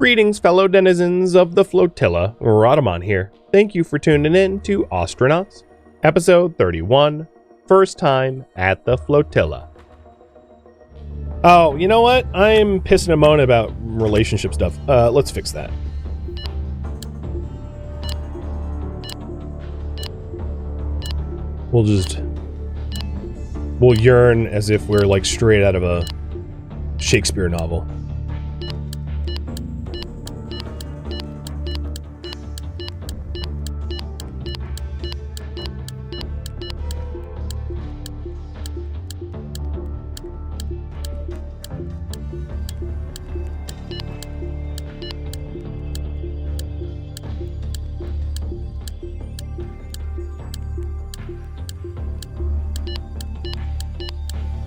Greetings, fellow denizens of the Flotilla. Rhadamant here. Thank you for tuning in to Ostranauts, episode 31, first time at the Flotilla. Oh, you know what? I'm pissing and moaning about relationship stuff. Let's fix that. We'll yearn as if we're like straight out of a Shakespeare novel.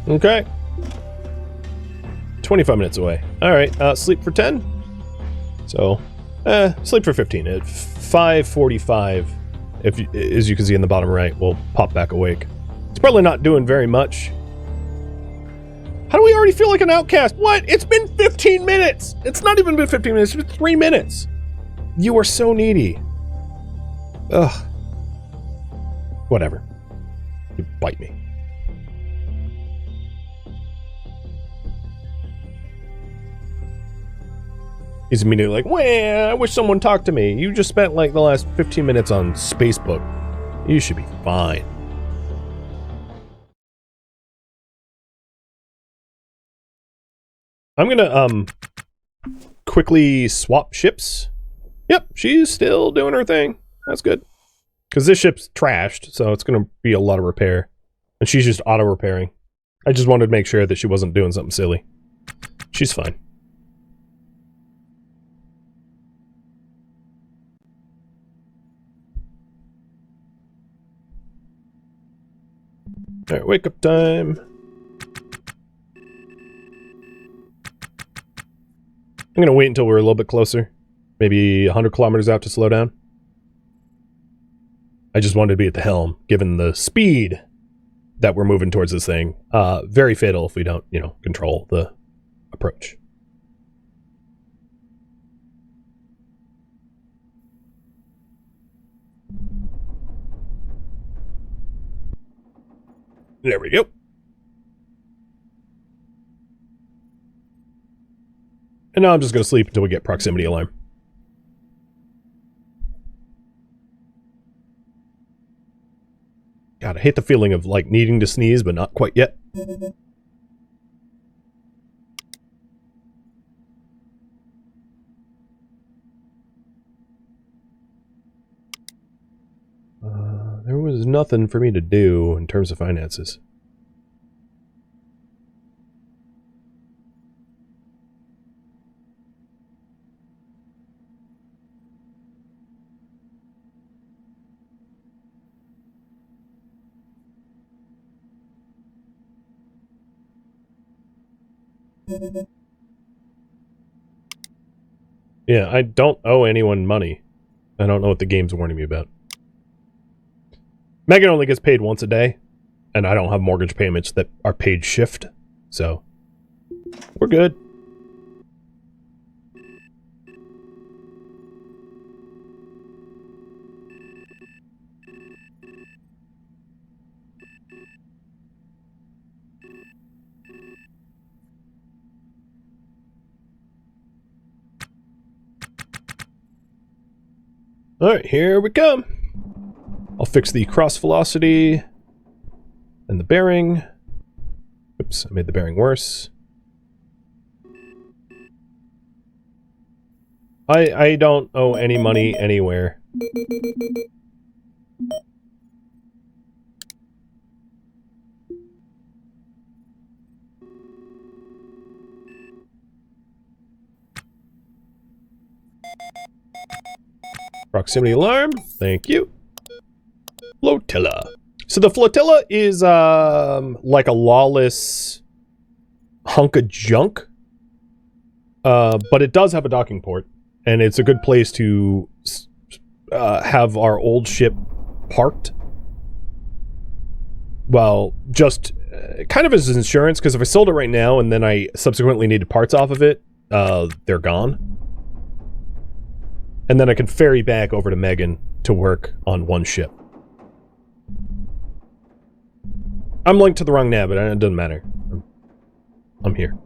Okay. 25 minutes away. Alright, sleep for 10. So, sleep for 15. At 5:45, as you can see in the bottom right, we'll pop back awake. It's probably not doing very much. How do we already feel like an outcast? What? It's been 15 minutes! It's not even been 15 minutes, it's been 3 minutes! You are so needy. Ugh. Whatever. You bite me. He's immediately like, well, I wish someone talked to me. You just spent like the last 15 minutes on Spacebook. You should be fine. I'm gonna, quickly swap ships. Yep, she's still doing her thing. That's good. Because this ship's trashed, so it's gonna be a lot of repair. And she's just auto-repairing. I just wanted to make sure that she wasn't doing something silly. She's fine. Alright, wake up time. I'm gonna wait until we're a little bit closer. Maybe 100 kilometers out to slow down. I just wanted to be at the helm, given the speed that we're moving towards this thing. Very fatal if we don't, control the approach. There we go. And now I'm just going to sleep until we get proximity alarm. God, I hate the feeling of, like, needing to sneeze, but not quite yet. There was nothing for me to do in terms of finances. Yeah, I don't owe anyone money. I don't know what the game's warning me about. Megan only gets paid once a day, and I don't have mortgage payments that are paid shift, so we're good. Alright, here we come. I'll fix the cross velocity and the bearing. Oops, I made the bearing worse. I don't owe any money anywhere. Proximity alarm, thank you. Flotilla. So the Flotilla is like a lawless hunk of junk, but it does have a docking port, and it's a good place to have our old ship parked. Well, just kind of as insurance, because if I sold it right now and then I subsequently needed parts off of it, they're gone. And then I can ferry back over to Megan to work on one ship. I'm linked to the wrong nav, but it doesn't matter. I'm here.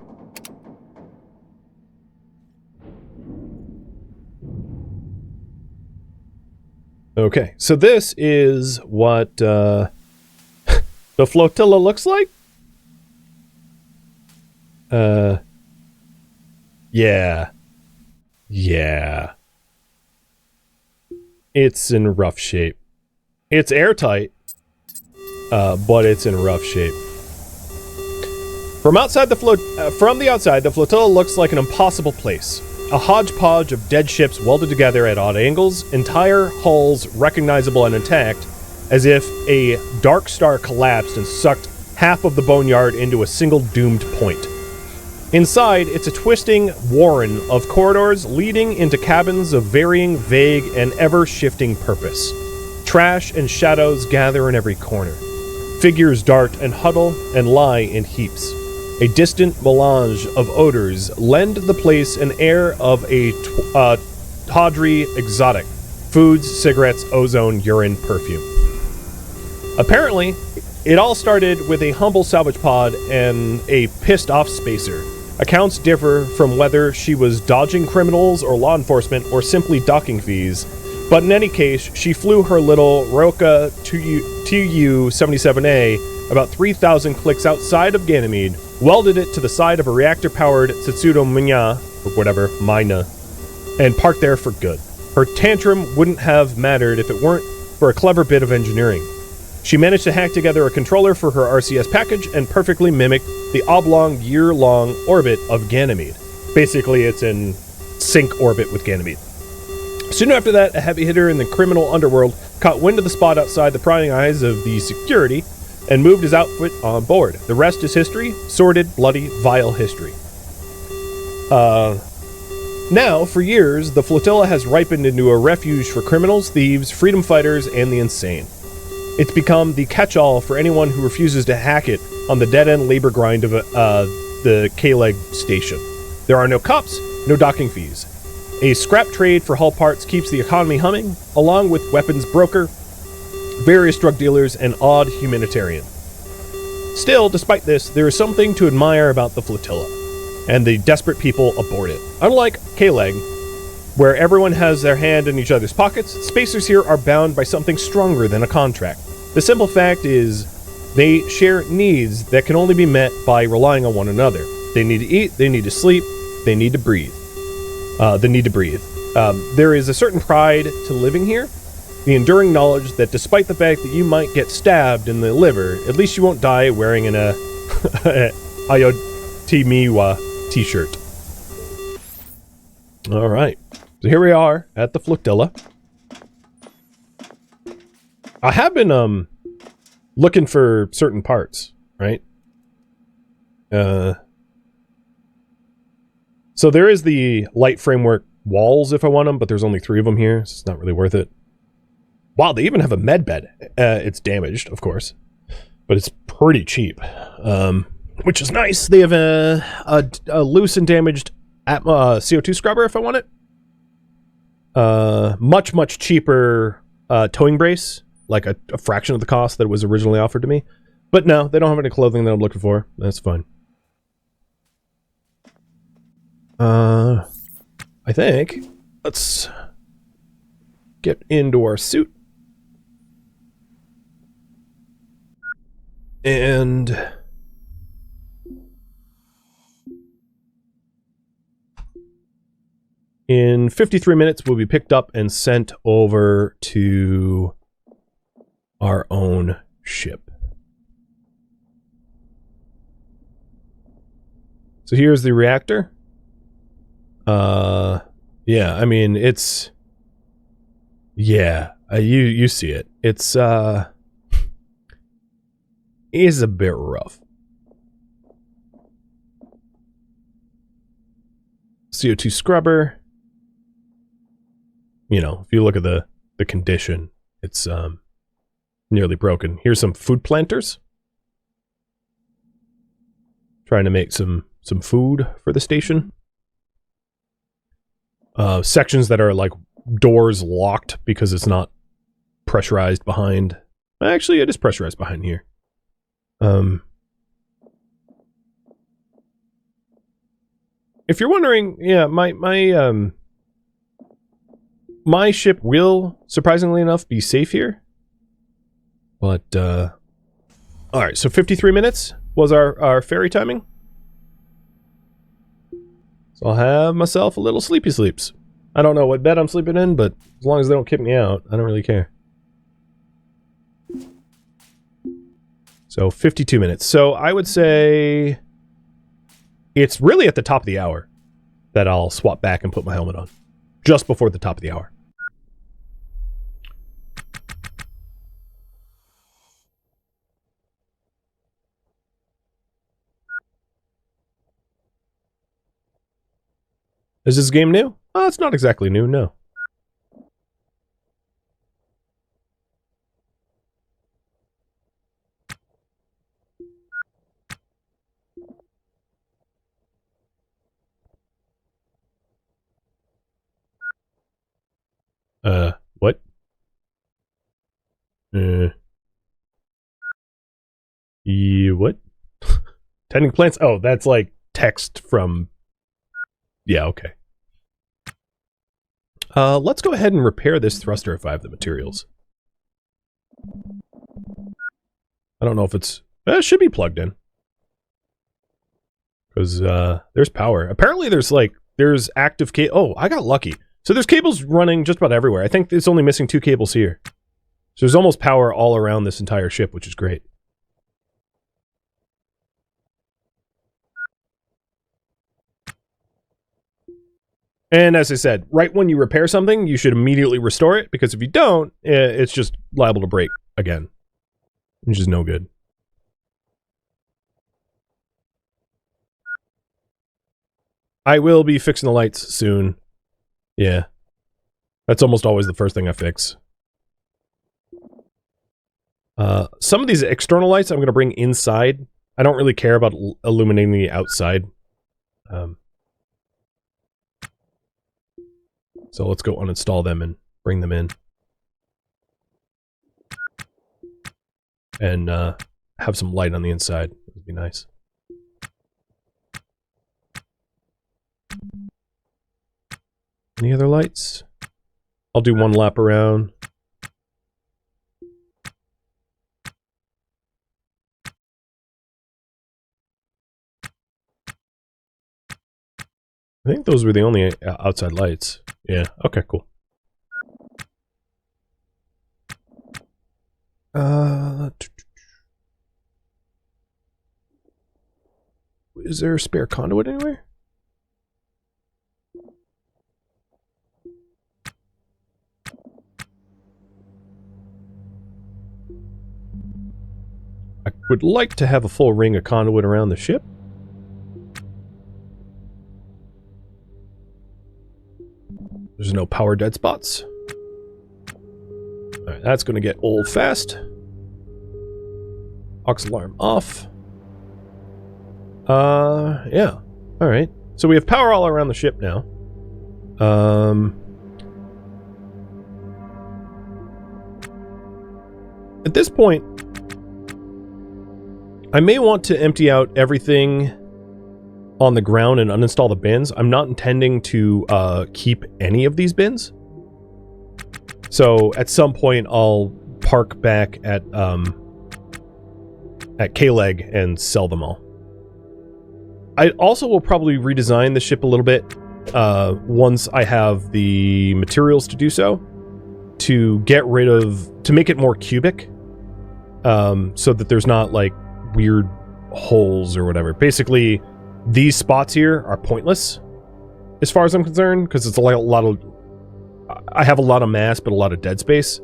Okay, so this is what the Flotilla looks like. Yeah. Yeah. It's in rough shape. It's airtight, but it's in rough shape. From the outside, the Flotilla looks like an impossible place. A hodgepodge of dead ships welded together at odd angles, entire hulls recognizable and intact, as if a dark star collapsed and sucked half of the boneyard into a single doomed point. Inside, it's a twisting warren of corridors leading into cabins of varying, vague, and ever-shifting purpose. Trash and shadows gather in every corner. Figures dart and huddle and lie in heaps. A distant melange of odors lend the place an air of a tawdry exotic. Foods, cigarettes, ozone, urine, perfume. Apparently, it all started with a humble salvage pod and a pissed-off spacer. Accounts differ from whether she was dodging criminals or law enforcement or simply docking fees, but in any case, she flew her little Roka TU-77A about 3,000 clicks outside of Ganymede, welded it to the side of a reactor-powered Tsutsudomya, or whatever, Mina, and parked there for good. Her tantrum wouldn't have mattered if it weren't for a clever bit of engineering. She managed to hack together a controller for her RCS package and perfectly mimicked the oblong, year-long orbit of Ganymede. Basically, it's in sync orbit with Ganymede. Soon after that, a heavy hitter in the criminal underworld caught wind of the spot outside the prying eyes of the security and moved his outfit on board. The rest is history. Sordid, bloody, vile history. Now, for years, the Flotilla has ripened into a refuge for criminals, thieves, freedom fighters, and the insane. It's become the catch-all for anyone who refuses to hack it on the dead-end labor grind of the K-Leg station. There are no cops, no docking fees. A scrap trade for hull parts keeps the economy humming, along with weapons broker, various drug dealers, and odd humanitarian. Still, despite this, there is something to admire about the Flotilla, and the desperate people aboard it. Unlike K-Leg, where everyone has their hand in each other's pockets, spacers here are bound by something stronger than a contract. The simple fact is, they share needs that can only be met by relying on one another. They need to eat, they need to sleep, they need to breathe. There is a certain pride to living here, the enduring knowledge that despite the fact that you might get stabbed in the liver, at least you won't die wearing an Ayotimiwa t-shirt. Alright, so here we are at the Flotilla. I have been looking for certain parts, right? So there is the light framework walls if I want them, but there's only 3 of them here, so it's not really worth it. Wow, they even have a med bed. It's damaged, of course, but it's pretty cheap, which is nice. They have a loose and damaged CO2 scrubber if I want it. Much cheaper towing brace, like a fraction of the cost that was originally offered to me. But no, they don't have any clothing that I'm looking for. That's fine. I think let's get into our suit. And in 53 minutes, we'll be picked up and sent over to our own ship. So here's the reactor. Yeah, I mean, it's... Yeah, you see it. It's, is a bit rough. CO2 scrubber. You know, if you look at the condition, it's nearly broken. Here's some food planters. Trying to make some food for the station. Sections that are like doors locked because it's not pressurized behind. Actually, it is pressurized behind here. If you're wondering, yeah, my ship will, surprisingly enough, be safe here. But, alright, so 53 minutes was our ferry timing. So I'll have myself a little sleepy sleeps. I don't know what bed I'm sleeping in, but as long as they don't kick me out, I don't really care. So 52 minutes. So I would say it's really at the top of the hour that I'll swap back and put my helmet on. Just before the top of the hour. Is this game new? Oh, it's not exactly new, no. What? What? Tending plants? Oh, that's like text from... Yeah, okay. Let's go ahead and repair this thruster if I have the materials. I don't know if it's... it should be plugged in. Because, there's power. Apparently there's active cable... Oh, I got lucky. So there's cables running just about everywhere. I think it's only missing 2 cables here. So there's almost power all around this entire ship, which is great. And as I said, right when you repair something, you should immediately restore it, because if you don't, it's just liable to break again. Which is no good. I will be fixing the lights soon. Yeah. That's almost always the first thing I fix. Some of these external lights I'm going to bring inside. I don't really care about illuminating the outside. So let's go uninstall them and bring them in. And have some light on the inside. That would be nice. Any other lights? I'll do one lap around. I think those were the only outside lights. Yeah, okay, cool. Is there a spare conduit anywhere? I would like to have a full ring of conduit around the ship. There's no power dead spots. Alright, that's going to get old fast. Aux alarm off. Yeah. Alright. So we have power all around the ship now. At this point, I may want to empty out everything on the ground and uninstall the bins. I'm not intending to keep any of these bins. So at some point I'll park back at K-Leg and sell them all. I also will probably redesign the ship a little bit once I have the materials to do so, to make it more cubic, so that there's not like weird holes or whatever. Basically, these spots here are pointless as far as I'm concerned, because it's I have a lot of mass but a lot of dead space,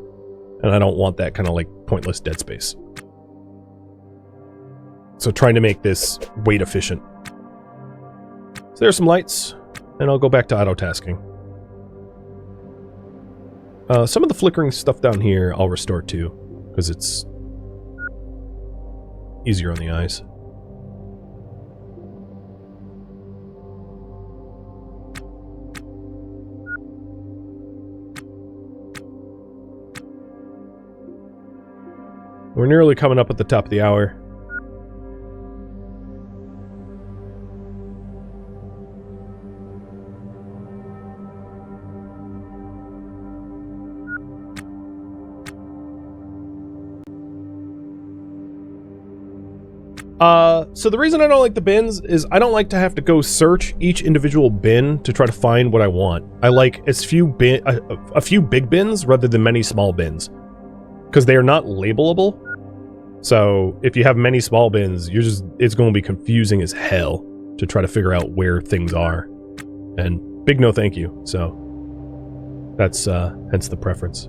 and I don't want that kind of like pointless dead space. So trying to make this weight efficient. So there's some lights, and I'll go back to auto-tasking. Some of the flickering stuff down here I'll restore too, because it's easier on the eyes. We're nearly coming up at the top of the hour. So the reason I don't like the bins is I don't like to have to go search each individual bin to try to find what I want. I like a few big bins rather than many small bins, because they are not labelable. So if you have many small bins, it's going to be confusing as hell to try to figure out where things are. And big no thank you. So that's hence the preference.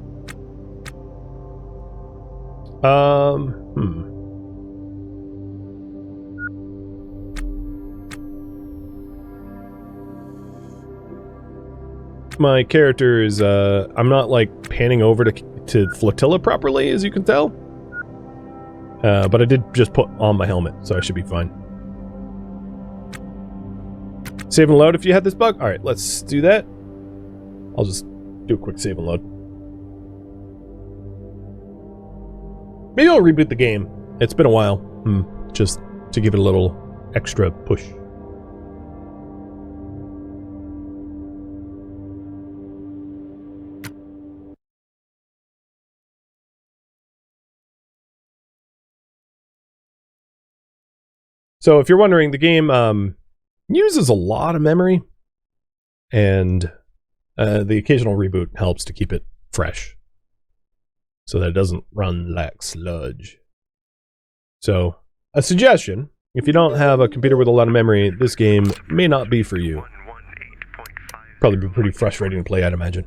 My character is, I'm not, like, panning over to Flotilla properly, as you can tell. But I did just put on my helmet, so I should be fine. Save and load if you had this bug? Alright, let's do that. I'll just do a quick save and load. Maybe I'll reboot the game. It's been a while. Just to give it a little extra push. So if you're wondering, the game uses a lot of memory, and the occasional reboot helps to keep it fresh so that it doesn't run like sludge. So a suggestion, if you don't have a computer with a lot of memory, this game may not be for you. Probably be pretty frustrating to play, I'd imagine.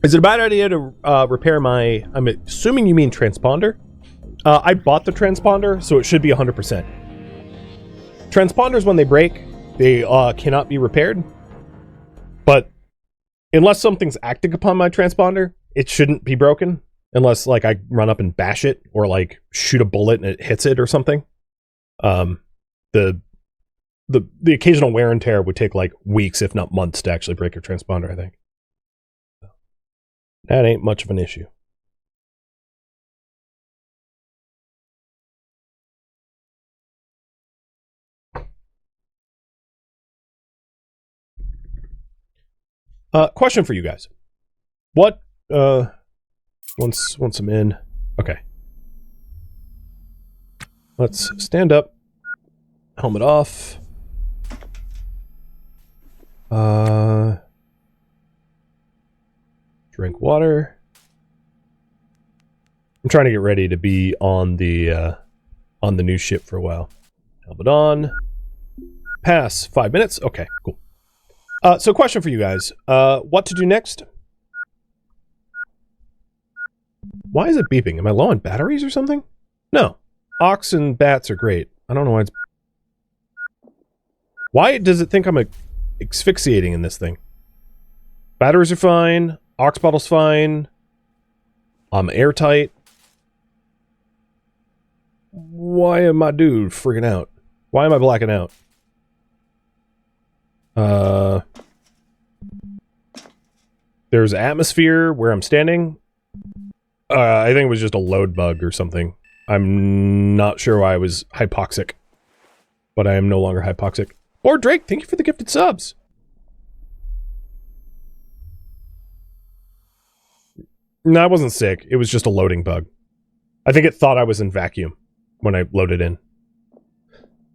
Is it a bad idea to repair my, I'm assuming you mean transponder? I bought the transponder, so it should be 100%. Transponders, when they break, they cannot be repaired. But unless something's acting upon my transponder, it shouldn't be broken. Unless, like, I run up and bash it, or, like, shoot a bullet and it hits it or something. The occasional wear and tear would take, like, weeks, if not months, to actually break your transponder, I think. That ain't much of an issue. Question for you guys. What, once I'm in, okay. Let's stand up, helmet off. Drink water. I'm trying to get ready to be on the new ship for a while. Helmet on. Pass 5 minutes. Okay, cool. So question for you guys. What to do next? Why is it beeping? Am I low on batteries or something? No. Ox and bats are great. I don't know why it's... Why does it think I'm asphyxiating in this thing? Batteries are fine. Ox bottle's fine. I'm airtight. Why am I dude freaking out? Why am I blacking out? There's atmosphere where I'm standing. I think it was just a load bug or something. I'm not sure why I was hypoxic. But I am no longer hypoxic. Or Drake, thank you for the gifted subs. No, I wasn't sick. It was just a loading bug. I think it thought I was in vacuum when I loaded in.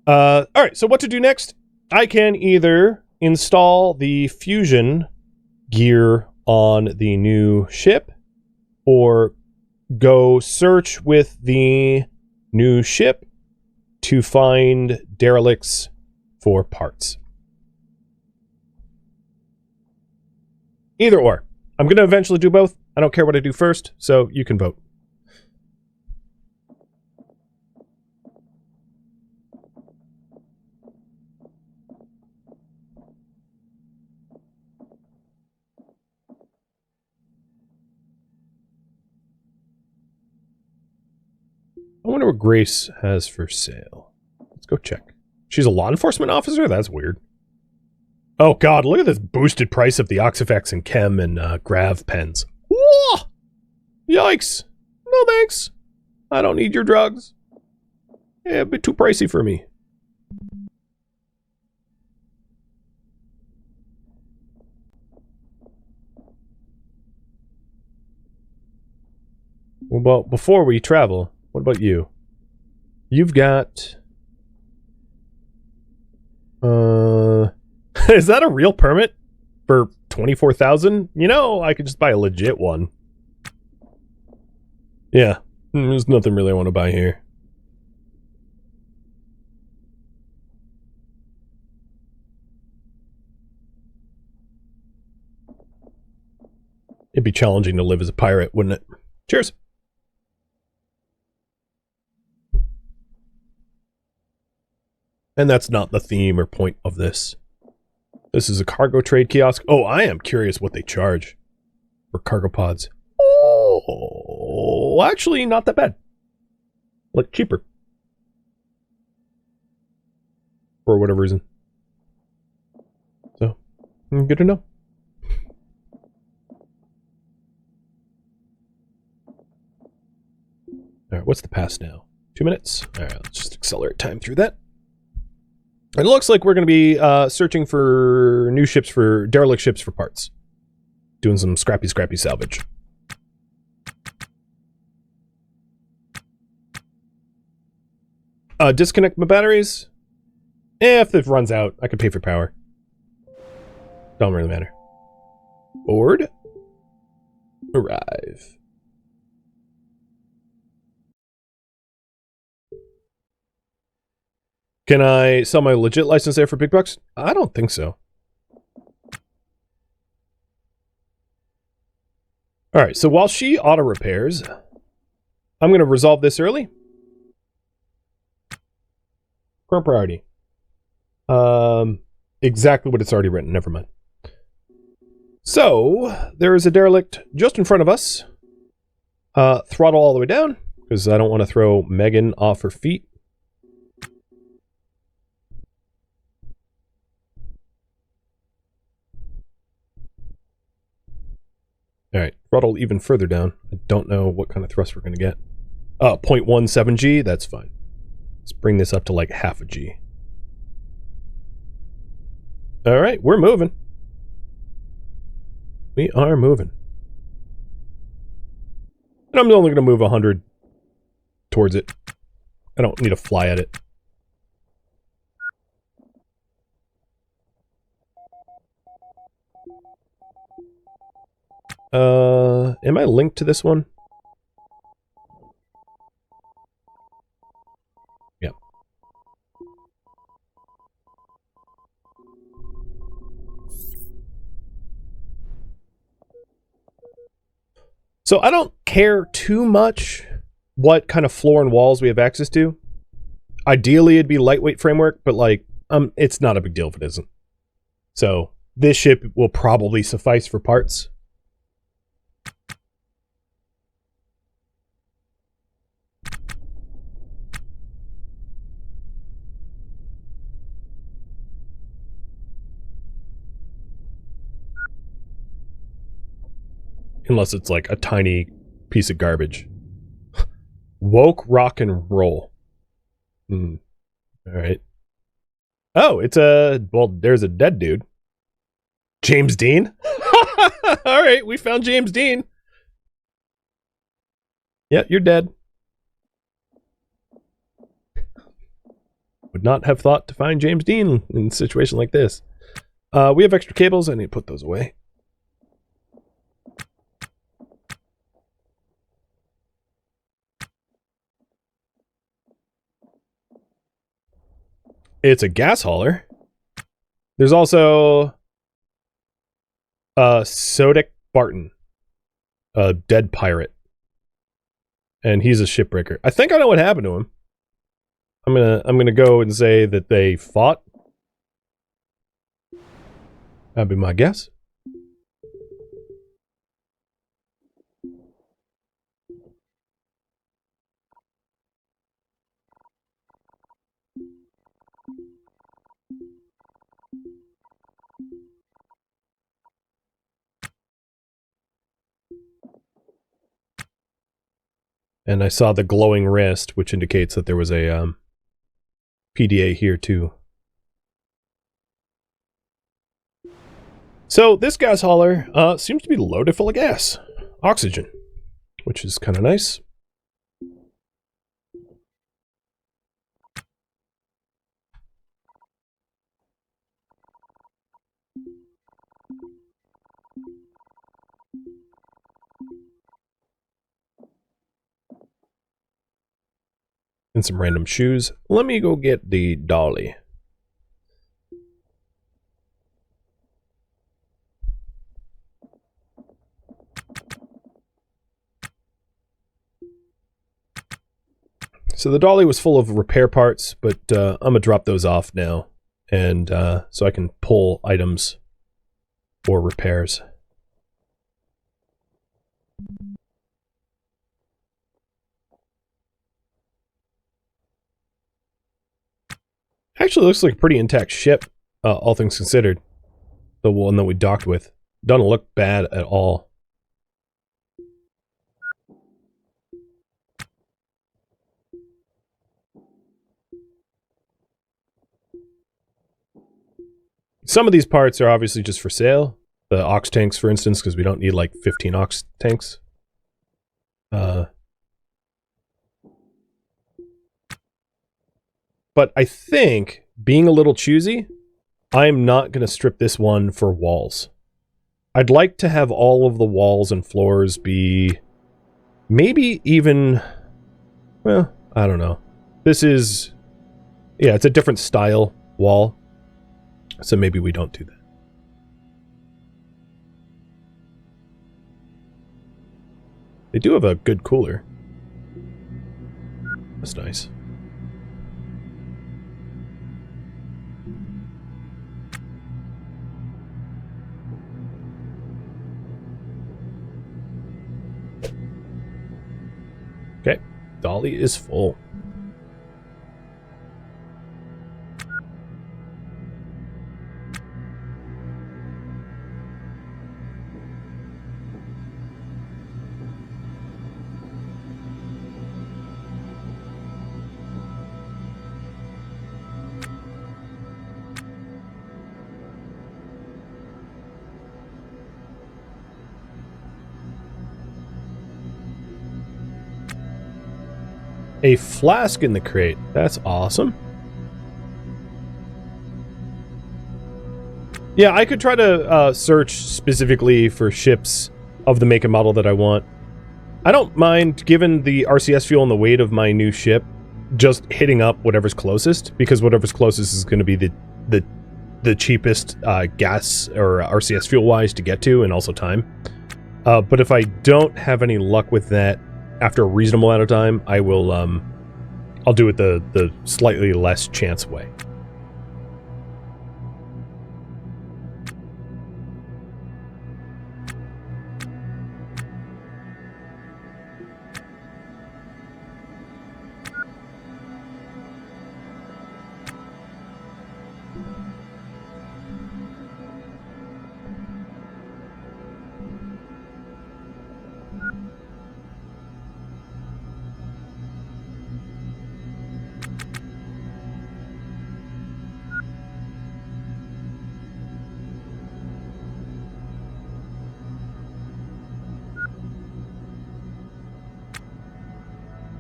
Alright, so what to do next? I can either install the fusion gear on the new ship, or go search with the new ship to find derelicts for parts. Either or. I'm going to eventually do both. I don't care what I do first, so you can vote. I wonder what Grace has for sale. Let's go check. She's a law enforcement officer? That's weird. Oh god, look at this boosted price of the Oxifex and Chem and Grav pens. Whoa! Yikes! No thanks. I don't need your drugs. Yeah, a bit too pricey for me. Well, before we travel, what about you? You've got... is that a real permit? For 24,000? You know, I could just buy a legit one. Yeah, there's nothing really I want to buy here. It'd be challenging to live as a pirate, wouldn't it? Cheers. And that's not the theme or point of this. This is a cargo trade kiosk. Oh, I am curious what they charge for cargo pods. Oh, actually not that bad. Like cheaper. For whatever reason. So, good to know. Alright, what's the pass now? 2 minutes? Alright, let's just accelerate time through that. It looks like we're going to be searching for new ships, for derelict ships for parts. Doing some scrappy salvage. Disconnect my batteries? If it runs out, I can pay for power. Don't really matter. Board. Arrive. Can I sell my legit license there for big bucks? I don't think so. Alright, so while she auto repairs, I'm going to resolve this early. Current priority. Exactly what it's already written, never mind. So, there is a derelict just in front of us. Throttle all the way down, because I don't want to throw Megan off her feet. Alright, throttle even further down. I don't know what kind of thrust we're going to get. 0.17 G, that's fine. Let's bring this up to like half a G. Alright, we're moving. We are moving. And I'm only going to move 100 towards it. I don't need to fly at it. Am I linked to this one? Yeah. So I don't care too much what kind of floor and walls we have access to. Ideally, it'd be lightweight framework, but like, it's not a big deal if it isn't. So this ship will probably suffice for parts. Unless it's like a tiny piece of garbage. Woke rock and roll. Alright. Oh, it's a... Well, there's a dead dude. James Dean? Alright, we found James Dean. Yeah, you're dead. Would not have thought to find James Dean in a situation like this. We have extra cables. I need to put those away. It's a gas hauler. There's also Sodic Barton, a dead pirate, and he's a shipbreaker. I think I know what happened to him. I'm gonna go and say that they fought. That'd be my guess. And I saw the glowing wrist, which indicates that there was a PDA here too. So this gas hauler seems to be loaded full of gas. Oxygen, which is kind of nice. And some random shoes. Let me go get the dolly. So the dolly was full of repair parts, but I'm gonna drop those off now, and so I can pull items for repairs. Actually looks like a pretty intact ship, all things considered. The one that we docked with. Doesn't look bad at all. Some of these parts are obviously just for sale. The ox tanks, for instance, because we don't need like 15 ox tanks. But I think, being a little choosy, I'm not going to strip this one for walls. I'd like to have all of the walls and floors be... maybe even... well, I don't know. This is... yeah, it's a different style wall. So maybe we don't do that. They do have a good cooler. That's nice. Okay, dolly is full. A flask in the crate. That's awesome. Yeah, I could try to search specifically for ships of the make and model that I want. I don't mind, given the RCS fuel and the weight of my new ship, just hitting up whatever's closest, because whatever's closest is going to be the cheapest gas or RCS fuel-wise to get to, and also time. But if I don't have any luck with that, after a reasonable amount of time, I will, I'll do it the slightly less chance way.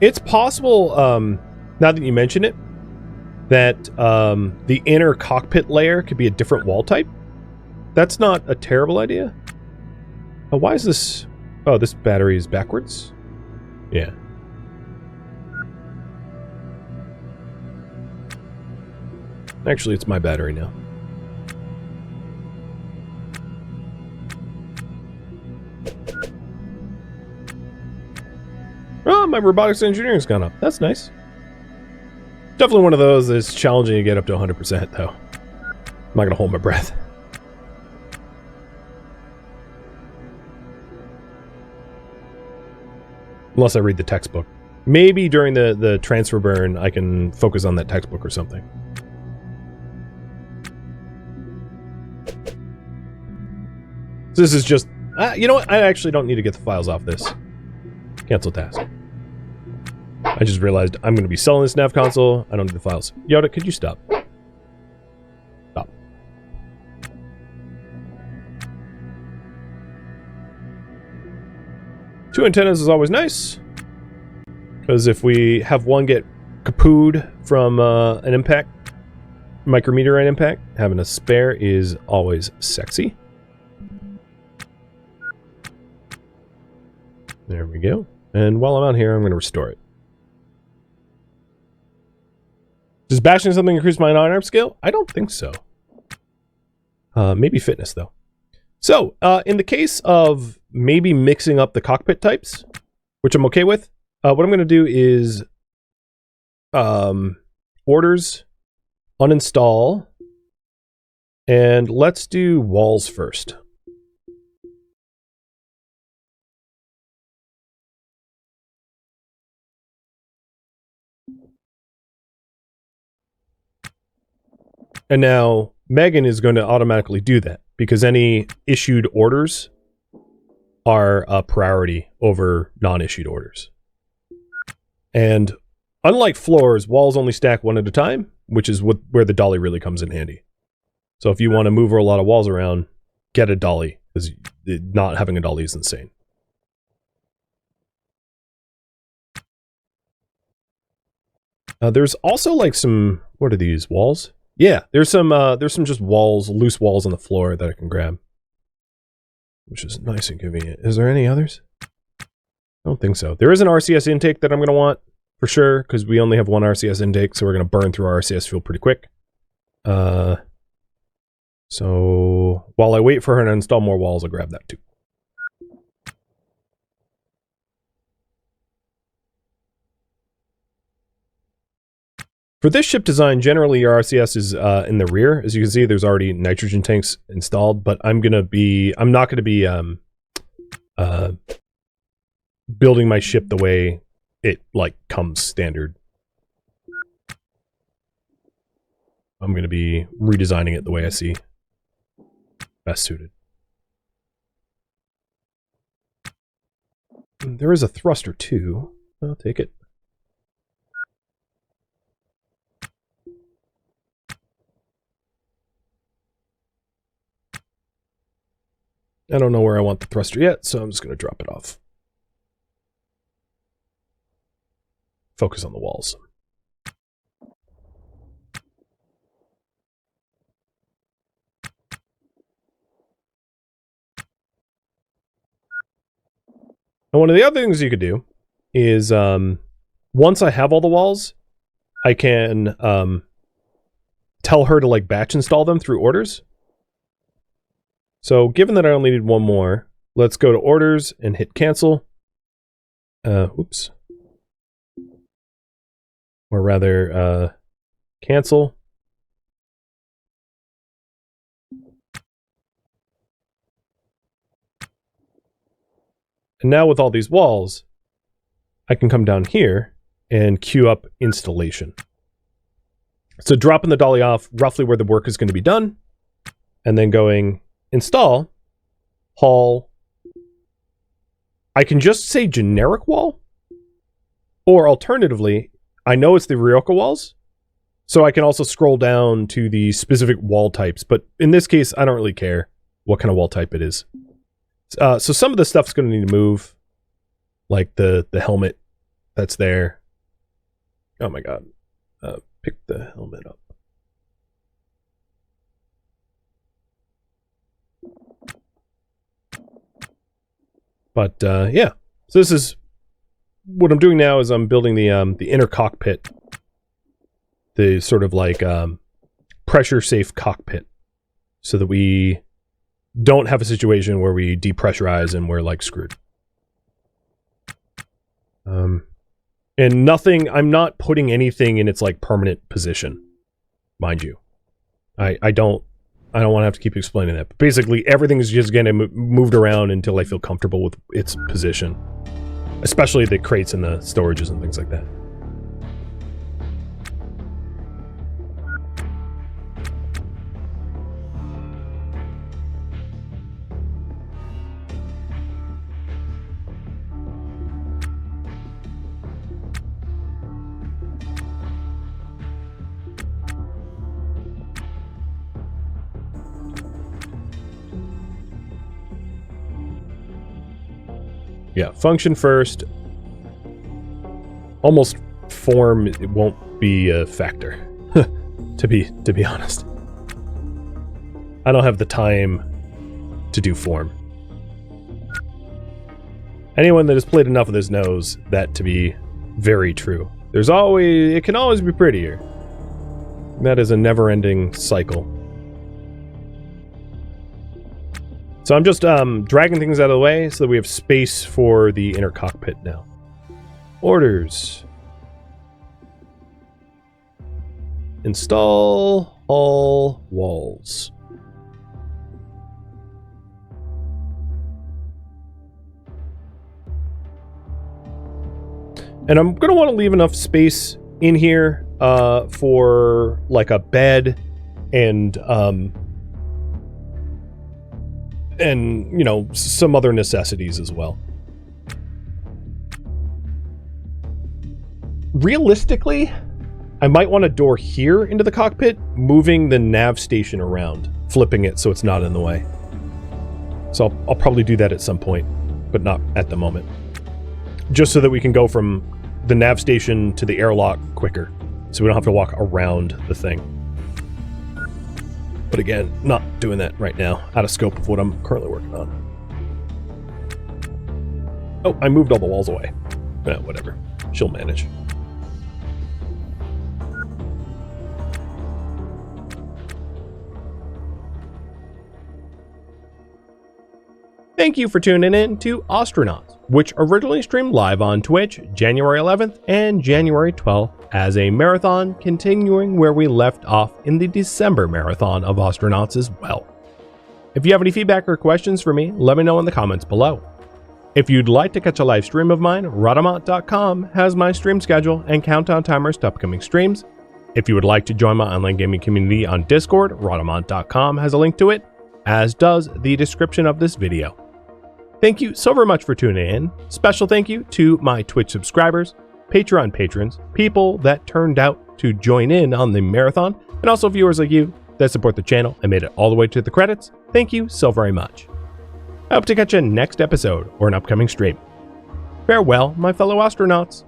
It's possible, now that you mention it, that the inner cockpit layer could be a different wall type. That's not a terrible idea. Oh, why is this... oh, this battery is backwards? Yeah. Actually, it's my battery now. Oh, my robotics engineering's gone up. That's nice. Definitely one of those that's challenging to get up to 100%, though. I'm not gonna hold my breath. Unless I read the textbook. Maybe during the transfer burn, I can focus on that textbook or something. So this is just... you know what? I actually don't need to get the files off this. Cancel task. I just realized I'm going to be selling this nav console. I don't need the files. Yoda, could you stop? Stop. Two antennas is always nice. Because if we have one get kapooed from an impact, micrometeorite impact, having a spare is always sexy. There we go. And while I'm out here, I'm going to restore it. Does bashing something increase my non-arm skill? I don't think so. Maybe fitness, though. So, in the case of maybe mixing up the cockpit types, which I'm okay with, what I'm going to do is orders, uninstall, and let's do walls first. And now Megan is going to automatically do that because any issued orders are a priority over non-issued orders. And unlike floors, walls only stack one at a time, which is where the dolly really comes in handy. So if you want to move a lot of walls around, get a dolly, because not having a dolly is insane. There's also like some, what are these, walls? Yeah, there's some just walls, loose walls on the floor that I can grab. Which is nice and convenient. Is there any others? I don't think so. There is an RCS intake that I'm going to want, for sure, because we only have one RCS intake, so we're going to burn through our RCS fuel pretty quick. So, while I wait for her to install more walls, I'll grab that too. For this ship design, generally your RCS is in the rear. As you can see, there's already nitrogen tanks installed, but I'm not going to be building my ship the way it like comes standard. I'm going to be redesigning it the way I see best suited. There is a thruster too. I'll take it. I don't know where I want the thruster yet, so I'm just going to drop it off. Focus on the walls. And one of the other things you could do is, once I have all the walls, I can tell her to like batch install them through orders. So given that I only need one more, let's go to orders and hit cancel. Oops. Or rather, cancel. And now with all these walls, I can come down here and queue up installation. So dropping the dolly off roughly where the work is going to be done, and then going install, haul. I can just say generic wall, or alternatively, I know it's the Ryoka walls, so I can also scroll down to the specific wall types, but in this case, I don't really care what kind of wall type it is. So some of the stuff's going to need to move, like the helmet that's there. Oh my god. Pick the helmet up. But yeah, so this is what I'm doing now is I'm building the inner cockpit, the sort of like pressure safe cockpit, so that we don't have a situation where we depressurize and we're like screwed. And nothing, I'm not putting anything in its like permanent position, mind you. I don't want to have to keep explaining that. But basically, everything is just getting moved around until I feel comfortable with its position. Especially the crates and the storages and things like that. Yeah, function first. Almost form, it won't be a factor, to be honest. I don't have the time to do form. Anyone that has played enough of this knows that to be very true. It can always be prettier. That is a never-ending cycle. So I'm just dragging things out of the way so that we have space for the inner cockpit now. Orders. Install all walls. And I'm going to want to leave enough space in here for like a bed and you know, some other necessities as well. Realistically, I might want a door here into the cockpit, moving the nav station around, flipping it so it's not in the way. So I'll probably do that at some point, but not at the moment. Just so that we can go from the nav station to the airlock quicker, so we don't have to walk around the thing. But again, not doing that right now, out of scope of what I'm currently working on. Oh, I moved all the walls away. Whatever, she'll manage. Thank you for tuning in to Ostranauts, which originally streamed live on Twitch January 11th and January 12th as a marathon, continuing where we left off in the December marathon of Ostranauts as well. If you have any feedback or questions for me, let me know in the comments below. If you'd like to catch a live stream of mine, Rhadamant.com has my stream schedule and countdown timers to upcoming streams. If you would like to join my online gaming community on Discord, Rhadamant.com has a link to it, as does the description of this video. Thank you so very much for tuning in. Special thank you to my Twitch subscribers, Patreon patrons, people that turned out to join in on the marathon, and also viewers like you that support the channel and made it all the way to the credits. Thank you so very much. I hope to catch you next episode or an upcoming stream. Farewell, my fellow astronauts.